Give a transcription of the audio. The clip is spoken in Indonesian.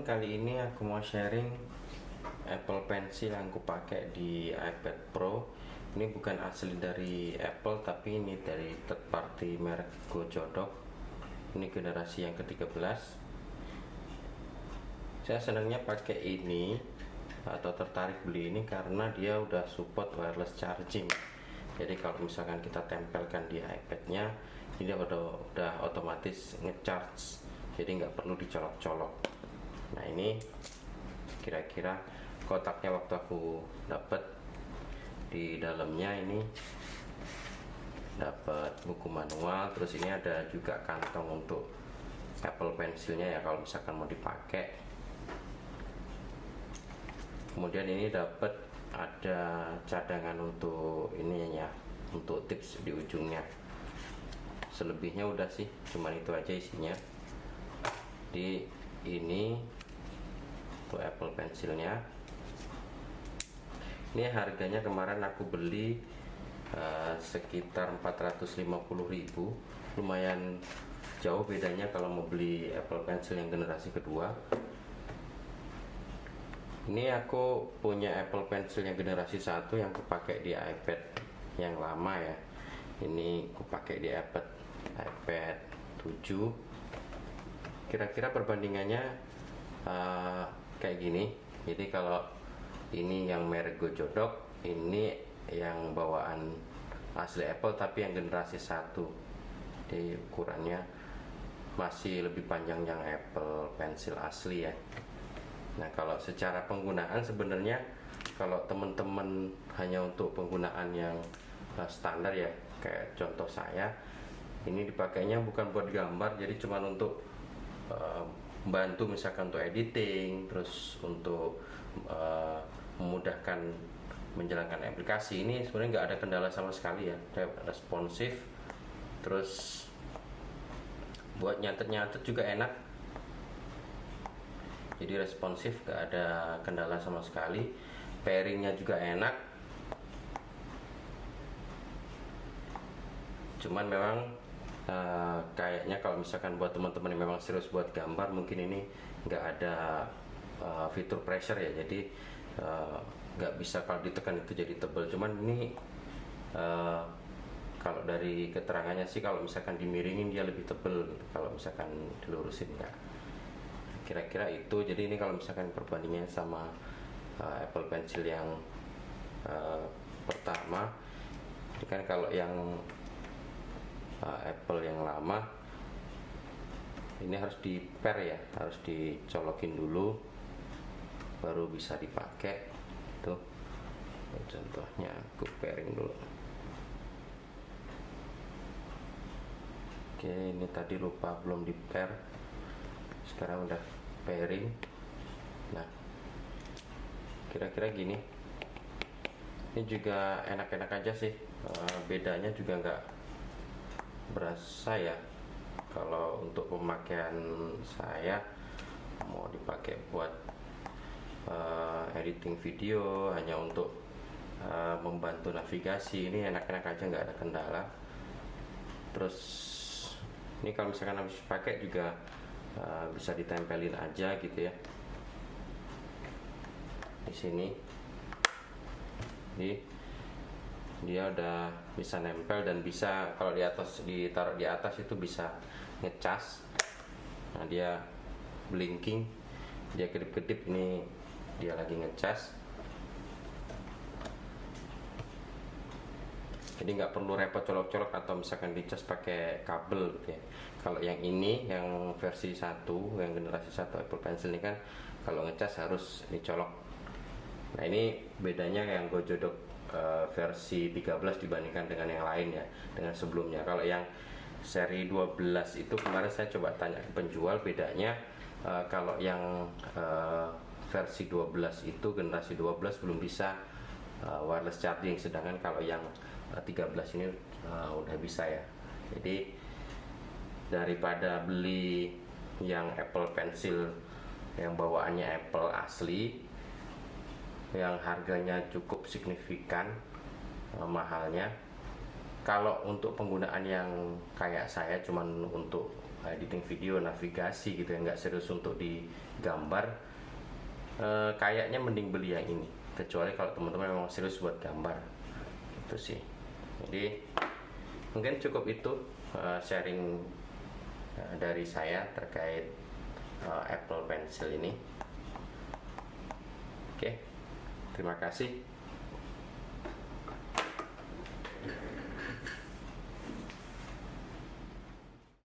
kali ini aku mau sharing Apple Pencil yang aku pakai di iPad Pro. Ini bukan asli dari Apple, tapi ini dari third party merek Gojodok. Ini generasi yang ke-13. Saya senangnya pakai ini atau tertarik beli ini karena dia udah support wireless charging. Jadi kalau misalkan kita tempelkan di iPad-nya, ini udah otomatis ngecharge. Jadi nggak perlu dicolok-colok. Nah, ini kira-kira kotaknya waktu aku dapat, di dalamnya ini dapat buku manual, terus ini ada juga kantong untuk Apple Pencilnya ya kalau misalkan mau dipakai. Kemudian ini dapat ada cadangan untuk ini ya, untuk tips di ujungnya. Selebihnya udah sih, cuman itu aja isinya. Di ini untuk Apple Pencilnya. Ini harganya kemarin aku beli sekitar 450.000. Lumayan jauh bedanya kalau mau beli Apple Pencil yang generasi kedua. Ini aku punya Apple Pencil yang generasi 1 yang aku pakai di iPad yang lama ya. Ini aku pakai di iPad 7. Kira-kira perbandingannya kayak gini. Jadi kalau ini yang merek Gojodok, ini yang bawaan asli Apple tapi yang generasi 1. Jadi ukurannya masih lebih panjang yang Apple Pencil asli ya. Nah, kalau secara penggunaan sebenarnya kalau teman-teman hanya untuk penggunaan yang standar ya, kayak contoh saya, ini dipakainya bukan buat gambar, jadi cuma untuk membantu misalkan untuk editing, terus untuk memudahkan menjalankan aplikasi. Ini sebenarnya nggak ada kendala sama sekali ya, responsif, terus buat nyatet-nyatet juga enak, jadi responsif, nggak ada kendala sama sekali. Pairingnya juga enak, cuman memang kayaknya kalau misalkan buat teman-teman yang memang serius buat gambar, mungkin ini nggak ada fitur pressure ya, jadi nggak bisa kalau ditekan itu jadi tebal. Cuman ini kalau dari keterangannya sih kalau misalkan dimiringin dia lebih tebal gitu, kalau misalkan dilurusin ya. Kira-kira itu. Jadi ini kalau misalkan perbandingannya sama Apple Pencil yang pertama, ini kan kalau yang Apple yang lama ini harus di pair ya, harus dicolokin dulu baru bisa dipakai. Tuh contohnya, aku pairing dulu. Oke, ini tadi lupa belum di pair, sekarang udah pairing. Nah, kira-kira gini. Ini juga enak-enak aja sih, bedanya juga nggak berasa ya. Kalau untuk pemakaian saya mau dipakai buat editing video, hanya untuk membantu navigasi, ini enak-enak aja, nggak ada kendala. Terus ini kalau misalkan habis pakai juga bisa ditempelin aja gitu ya di sini. Jadi dia udah bisa nempel dan bisa kalau di atas, ditaruh di atas itu bisa ngecas. Nah, dia blinking, dia kedip-kedip, ini dia lagi ngecas. Jadi nggak perlu repot colok-colok atau misalkan dicas pakai kabel gitu ya. Kalau yang ini, yang versi 1, yang generasi 1 Apple Pencil ini kan kalau ngecas harus dicolok. Nah, ini bedanya yang Gojodok versi 13 dibandingkan dengan yang lain ya, dengan sebelumnya. Kalau yang seri 12 itu kemarin saya coba tanya ke penjual, bedanya kalau yang versi 12 itu, generasi 12 belum bisa wireless charging, sedangkan kalau yang 13 ini udah bisa ya. Jadi daripada beli yang Apple Pencil yang bawaannya Apple asli, yang harganya cukup signifikan mahalnya, kalau untuk penggunaan yang kayak saya cuman untuk editing video, navigasi gitu ya, nggak serius untuk digambar, kayaknya mending beli yang ini. Kecuali kalau teman-teman memang serius buat gambar, itu sih. Jadi mungkin cukup itu sharing dari saya terkait Apple Pencil ini. Oke, terima kasih.